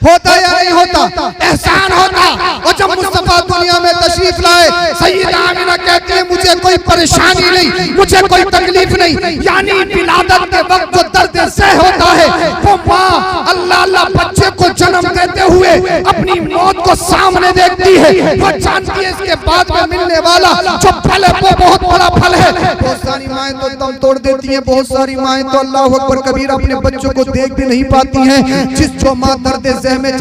होता या नहीं होता, एहसान होता। और जब मुस्तफा दुनिया में तशरीफ लाए, सैयदा आमिना कहती है मुझे कोई परेशानी नहीं, मुझे कोई तकलीफ नहीं। यानी विलादत के वक्त जो दर्द सह होता है वो माँ अल्लाह अल्लाह बच्चे को जन्म देते हुए अपनी मौत को सामने देखती है। वो जानती है इसके बाद में मिलने वाला जो फल है वो बहुत बड़ा फल है। बहुत सारी माएँ तो दम तोड़ देती हैं, बहुत सारी माएँ तो अल्लाह अकबर कबीर अपने बच्चों को देख भी नहीं पाती हैं। जो माँ दर्द सह में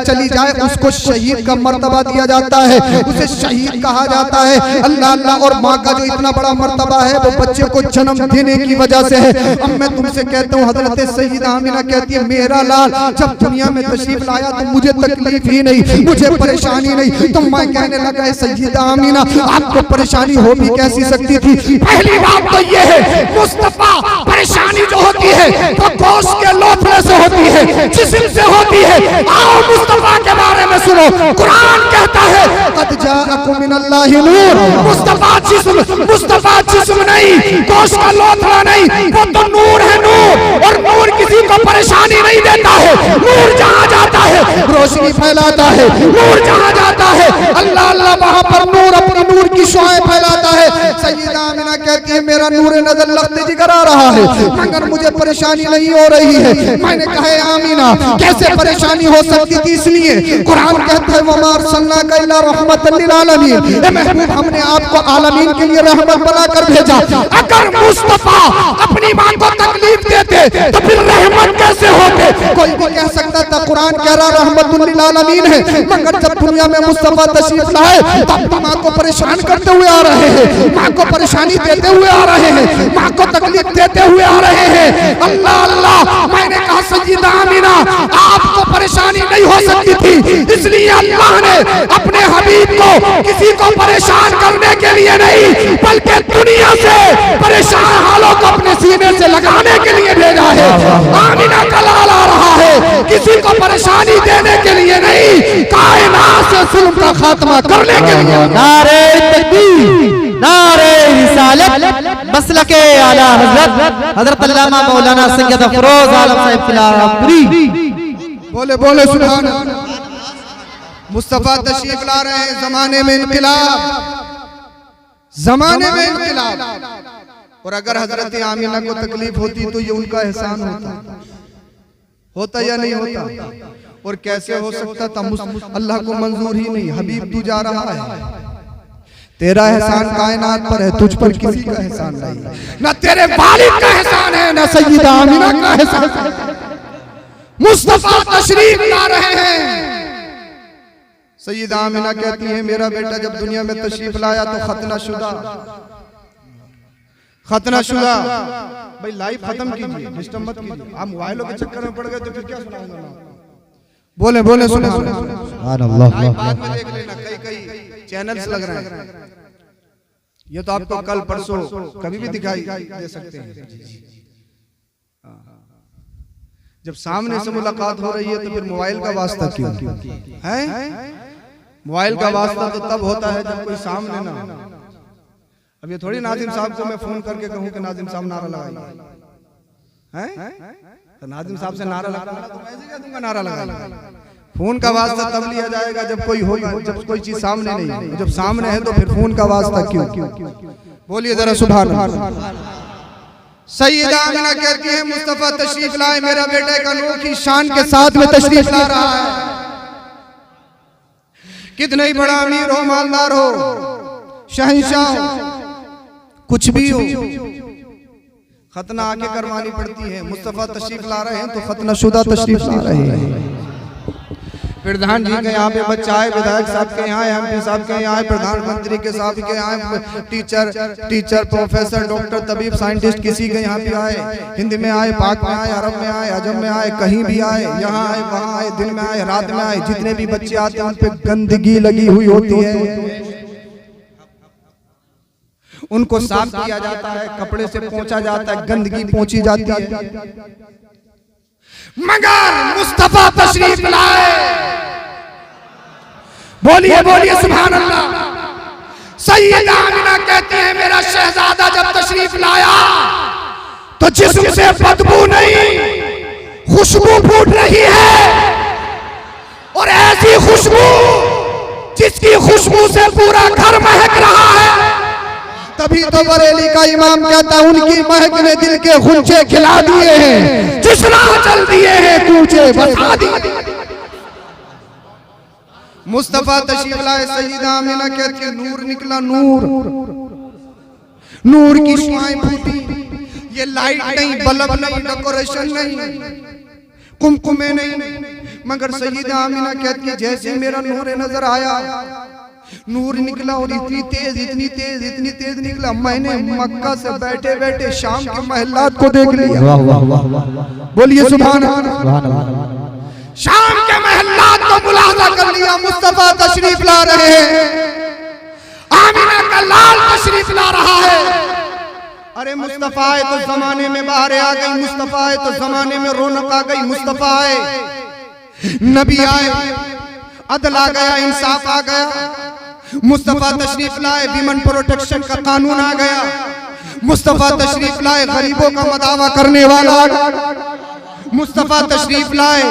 चली जाए उसको शहीद का मर्तबा दिया जाता है, उसे शहीद कहा जाता है। अल्लाह अल्लाह। और माँ का जो इतना बड़ा मर्तबा है वो बच्चे को जन्म देने की वजह से है। अब मैं तुमसे कहता हूँ, हजरत सैयदा आमिना कहती है मेरा लाल जब दुनिया में तशरीफ लाया तो मुझे तकलीफ ही नहीं, मुझे परेशानी नहीं। तो मैं कहने लगा सैयदा आमिना आपको परेशानी हो भी कैसी सकती थी? पहली बात तो ये है मुस्तफा परेशानी जो होती है वो गोश्त के लोथड़े से होती है, जिस्म से होती है। आओ मुस्तफा के बारे में सुनो, कुरान कहता है कद जाअकुम मिनल्लाहि नूर। मुस्तफा जिस्म नहीं, गोश्त का लोथड़ा नहीं, वो तो नूर है, नूर। और नूर किसी को परेशानी नहीं देता है। नूर जहाँ जाता है रोशनी फैलाता है, नूर जहाँ जाता है अल्लाह अल्लाह वहाँ पर नूर अपनी नूर की शुआएं फैलाता है। सैयदा आमिना कहती है मेरा नूर नजर लख्त जिगर आ रहा है मगर मुझे परेशानी नहीं हो रही है। मैंने कहा आमिना कैसे परेशानी हो सकती थी? इसलिए कुरान कहता है वमा अरसलनाका इल्ला रहमतल लिल आलमीन। ए महबूब हमने आपको आलमीन के लिए रहमत बनाकर भेजा। अगर मुस्तफा अपनी मां को तकलीफ देते तो फिर रहमत कैसे होते? कोई भी कह सकता था कुरान कह रहा रहमतुल लिल आलमीन है, मगर जब दुनिया में मुस्तफा तशरीफ लाए तब मां को परेशान करते हुए आ रहे हैं, मां को परेशानी देते हुए आ रहे हैं, मां को तकलीफ देते हुए आ रहे हैं। अल्लाह अल्लाह। मैंने कहा सैयदा आमिना आपको परेशानी नहीं हो सकती थी, इसलिए अल्लाह ने अपने हबीब को किसी को परेशान करने के लिए नहीं बल्कि दुनिया से परेशान हालों को अपने सीने से लगाने के लिए भेजा है। आमिना का लाल आ रहा है किसी को परेशानी देने के लिए नहीं, कायनात से जुल्म का खात्मा करने के लिए। नारे तकबीर, नारे रिसालत, मसलके आला हजरत हजरत अल्लामा मौलाना सैयद अफरोज आलम साहब खिलाफरी। बोले बोले सुभान अल्लाह। मुस्तफा तशरीफ ला रहे हैं, जमाने में इनकलाब, जमाने में इनकलाब। और अगर हजरत आमिना को तकलीफ होती तो ये उनका एहसान होता या नहीं होता? और कैसे हो सकता था? अल्लाह को मंजूर ही नहीं। हबीब तू जा रहा है, तेरा एहसान कायनात पर है, तुझ पर किसी का एहसान नहीं। ना तेरे वालिद का एहसान है, ना सैयदा आमिना का एहसान है। मुस्तफा तशरीफ ला रहे हैं। सैयदा आमिना कहती है मेरा बेटा जब दुनिया में तशरीफ लाया तो खतना शुदा भाई लाइव खत्म कीजिए, डिस्टर्ब मत कीजिए। आप मोबाइलों के चक्कर में पड़ गए तो फिर क्या सुनाऊंगा मैं? बोले बोले सुने सुभान अल्लाह। बाद में देख लेना, कई चैनल्स लग रहे हैं। ये तो आपको कल परसों कभी भी दिखाई दे सकते हैं। जब सामने से मुलाकात हो रही है तो फिर मोबाइल का वास्ता क्यों है? मोबाइल का वास्ता तो तब होता है जब कोई सामने ना। अब ये थोड़ी नाजिम साहब को मैं फोन करके कहूँ कि नाजिम साहब नारा लगाइए, तो नाजिम साहब से नारा लगा तो मैं ऐसे कह दूंगा नारा लगा। फोन का वास्ता तब लिया जाएगा जब कोई होगा, जब कोई चीज सामने नहीं है। जब सामने है तो फिर फोन का वास्ता क्यों? बोलिए जरा सुभान अल्लाह। सैयदा आमिना कहती है मुस्तफा तशरीफ लाए, मेरा बेटा का नूर की शान के साथ में तशरीफ ला रहा है। कितना ही बड़ा अमीर हो, मालदार हो, शहंशाह हो, कुछ भी हो, खतना आके करवानी पड़ती है। मुस्तफा तशरीफ ला रहे हैं तो खतना शुदा तशरीफ ला रहे हैं। प्रधान जी के यहाँ पे बच्चा आए, विधायक साहब के यहाँ, एमपी साहब के यहाँ, प्रधानमंत्री के साहब के यहाँ, टीचर प्रोफेसर डॉक्टर तबीब साइंटिस्ट किसी के यहाँ भी आए, हिंद में आए, पाक में आए, अरब में आए, अजम में आए, कहीं भी आए, यहाँ आए, वहाँ आए, दिन में आए, रात में आए, जितने भी बच्चे आते हैं उन पे गंदगी लगी हुई होती है। उनको साफ किया जाता है, कपड़े से पोंछा जाता है, गंदगी पोंछी जाती है। मगर मुस्तफा तशरीफ लाए, बोलिए बोलिए सुभान अल्लाह। सैयदा आमिना कहते हैं मेरा शहजादा जब तशरीफ लाया तो जिस्म से बदबू नहीं खुशबू फूट रही है। तभी तो बरेली का इमाम कहता है उनकी महक ने दिल के गुंजे खिला दिए हैं, जिस राह चल दिए हैं कूचे बता दिए। मुस्तफा तशरीफ लाए, सईदा आमिना कहती है नूर निकला, नूर नूर की शुआएं फूटी। ये लाइट नहीं, बल्ब नहीं, डेकोरेशन नहीं, कुमकुमे नहीं, मगर सईदा आमिना कहती है जैसे मेरा नूर नजर आया, नूर निकला और इतनी तेज इतनी तेज इतनी तेज निकला, मैंने मक्का से बैठे बैठे शाम के महल्लात को देख लिया। बोलिए सुभान अल्लाह। शाम के महल्लात को मुलाजा कर लिया। मुस्तफा तशरीफ ला रहे हैं, आमिना का लाल तशरीफ ला रहा है। अरे मुस्तफा आए तो जमाने में बाहर आ गई, मुस्तफा आए तो जमाने में रौनक आ गई, मुस्तफा आए, नबी आए, अदल आ गया, इंसाफ आ गया। मुस्तफा तशरीफ लाए, विमेन प्रोटेक्शन का कानून आ गया। मुस्तफा तशरीफ लाए, गरीबों का मदावा करने वाला आ गया। मुस्तफा तशरीफ लाए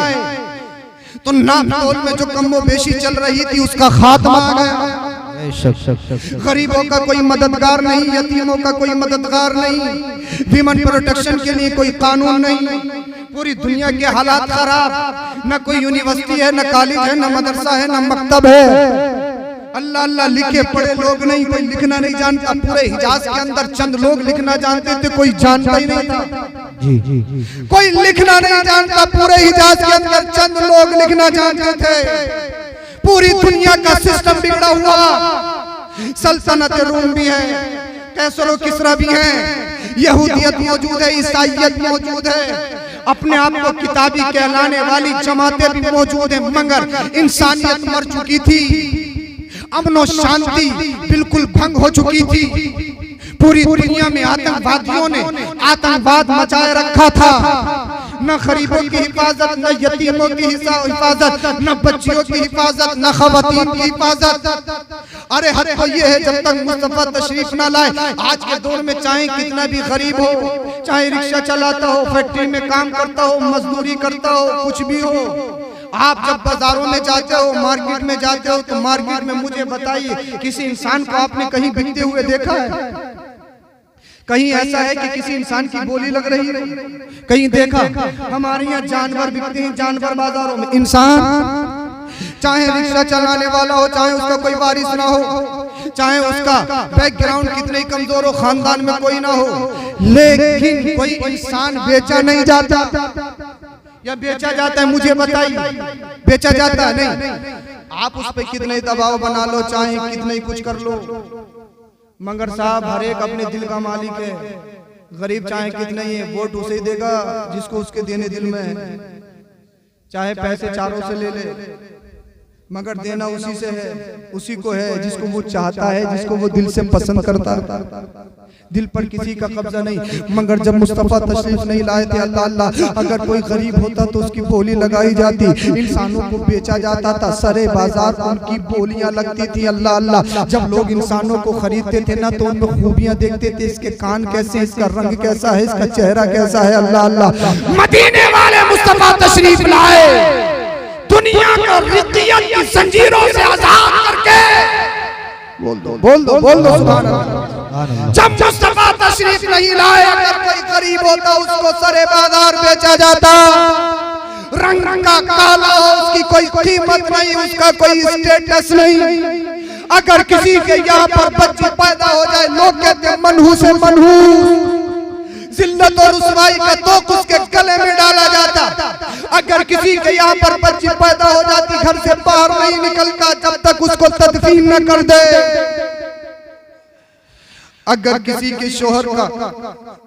तो नाप तोल में जो कमो बेशी चल रही थी उसका खात्मा आ गया। गरीबों का कोई मददगार नहीं, यतीमों का कोई मददगार नहीं, विमेन प्रोटेक्शन के लिए कोई कानून नहीं। पूरी दुनिया के हालात खराब, न कोई यूनिवर्सिटी है, न कॉलेज है, न मदरसा है, न मकतब है। अल्लाह अल्लाह लिखे पढ़े लोग नहीं, कोई लिखना नहीं जानता। पूरे हिजाज के अंदर चंद लोग लिखना जानते थे, कोई जानता ही नहीं था। जी जी जी। कोई लिखना नहीं जानता, पूरे हिजाज के अंदर चंद लोग लिखना जानते थे। पूरी दुनिया का सिस्टम बिगड़ा हुआ। सल्तनत रूम भी है, कैसरो किसरा भी है, यहूदियत मौजूद है, ईसाईयत मौजूद है, अपने आप को किताबी कहलाने वाली जमातें भी मौजूद है, मगर इंसानियत मर चुकी थी। अमन और शांति बिल्कुल भंग हो चुकी थी। पूरी दुनिया में आतंकवादियों ने आतंकवाद मचाए रखा था। न गरीबों की हिफाजत, न यतीमों की हिफाजत, न बच्चियों की हिफाजत, न खवातीन की हिफाजत। अरे हर तो ये है जब तक मुस्तफा तशरीफ ना लाए। आज के दौर में चाहे कितना भी गरीब हो, चाहे रिक्शा चलाता हो, फैक्ट्री में काम करता हो, मजदूरी करता हो, कुछ भी हो, आप जब बाजारों में जाते हो, मार्केट में जाते हो, तो मार्केट में मुझे बताइए किसी इंसान को आपने कहीं बिकते हुए देखा है? कहीं ऐसा है कि किसी इंसान की बोली लग रही है? कहीं देखा? हमारे यहाँ जानवर बिकते हैं, जानवर बाजारों में। इंसान चाहे रिक्शा चलाने वाला हो, चाहे उसका कोई वारिस ना हो, चाहे उसका बैकग्राउंड कितने ही कमजोर हो, खानदान में कोई ना हो, लेकिन कोई इंसान बेचा नहीं जाता या बेचा जाता है? मुझे बताइए, बेचा जाता है? नहीं। आप उस पर कितने दबाव बना लो, चाहे कितने कुछ कर लो, मगर साहब हर एक अपने दिल का मालिक है। गरीब चाहे कितने ही वोट उसे ही देगा जिसको उसके देने दिल में है, चाहे पैसे चारों से ले ले, मगर देना उसी से है, उसी को है जिसको वो चाहता है, जिसको वो दिल से पसंद करता है। दिल पर किसी का कब्जा नहीं। मगर जब मुस्तफा तशरीफ नहीं लाए थे, अल्लाह अल्लाह, अगर कोई गरीब होता तो उसकी बोली लगाई जाती, इंसानों को बेचा जाता था, सरे बाजार उनकी बोलियां लगती थी। अल्लाह अल्लाह, जब लोग इंसानों को खरीदते थे ना तो उनमें खूबियां देखते थे, इसके कान कैसे, इसका रंग कैसा है, इसका चेहरा कैसा है। अल्लाह अल्लाह, मदीने वाले मुस्तफा तशरीफ लाए, दुनिया को रिक़ियत की जंजीरों से आजाद करके, बोल दो सुभान अल्लाह। जब मुस्तफा तशरीफ नहीं लाए, अगर कोई गरीब होता उसको सरे बाजार बेचा जाता, रंग का काला हो, उसकी कोई कीमत नहीं, उसका कोई स्टेटस नहीं। अगर किसी के यहाँ पर बच्ची पैदा हो जाए, लोग कहते मनहू से मनहू, जिल्लत और रुसवाई का तोक उसके गले में डाला जाता। अगर किसी के यहाँ पर बच्ची पैदा हो जाती, घर से बाहर नहीं निकलता जब तक उसको तदफीन न कर दे। अगर किसी के शोहर का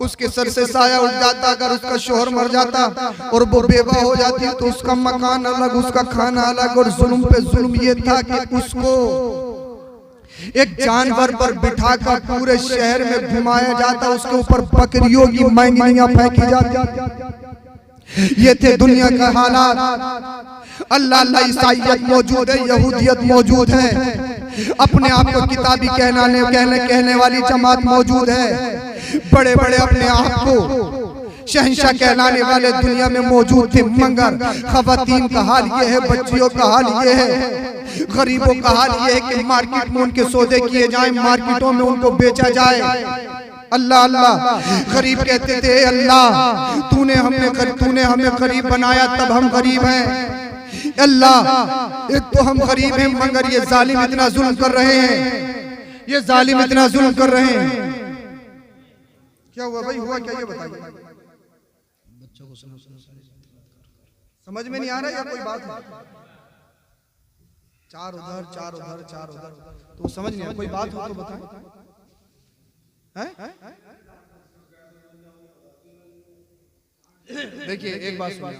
उसके सर से साया उठ जाता, अगर उसका शोहर मर जाता और वो बेवा हो जाती तो उसका मकान अलग, उसका खाना अलग, और जुल्म पे जुल्म ये था कि उसको एक जानवर पर बिठाकर पूरे शहर में घुमाया जाता, उसके ऊपर बकरियों की मैंगनियां फेंकी जाती। ये थे दुनिया का हालात। अल्लाह अल्लाह, ईसाईयत मौजूद है, यहूदियत मौजूद है, अपने आप को किताबी कहने वाली जमात मौजूद है, बड़े बड़े अपने आप को शहंशाह कहलाने वाले दुनिया में मौजूद थे, मगर खवातीन का हाल ये है, बच्चियों का हाल ये है, गरीबों का हाल ये है कि मार्केट में उनके सौदे किए जाएं, मार्केटों में उनको बेचा जाए। अल्लाह अल्लाह। गरीब कहते थे अल्लाह तूने हमें गरीब बनाया, तब हम गरीब हैं। अल्लाह एक तो हम गरीब हैं, मगर ये जालिम इतना जुल्म कर रहे हैं, ये जालिम इतना जुल्म कर रहे हैं। क्या हुआ भाई, हुआ क्या ये बताइए। बच्चों को समझ में नहीं आ रहा या कोई बात है? चार उधर तो समझ नहीं आ, कोई बात हो तो बताएं। देखिए एक बात सुनिए,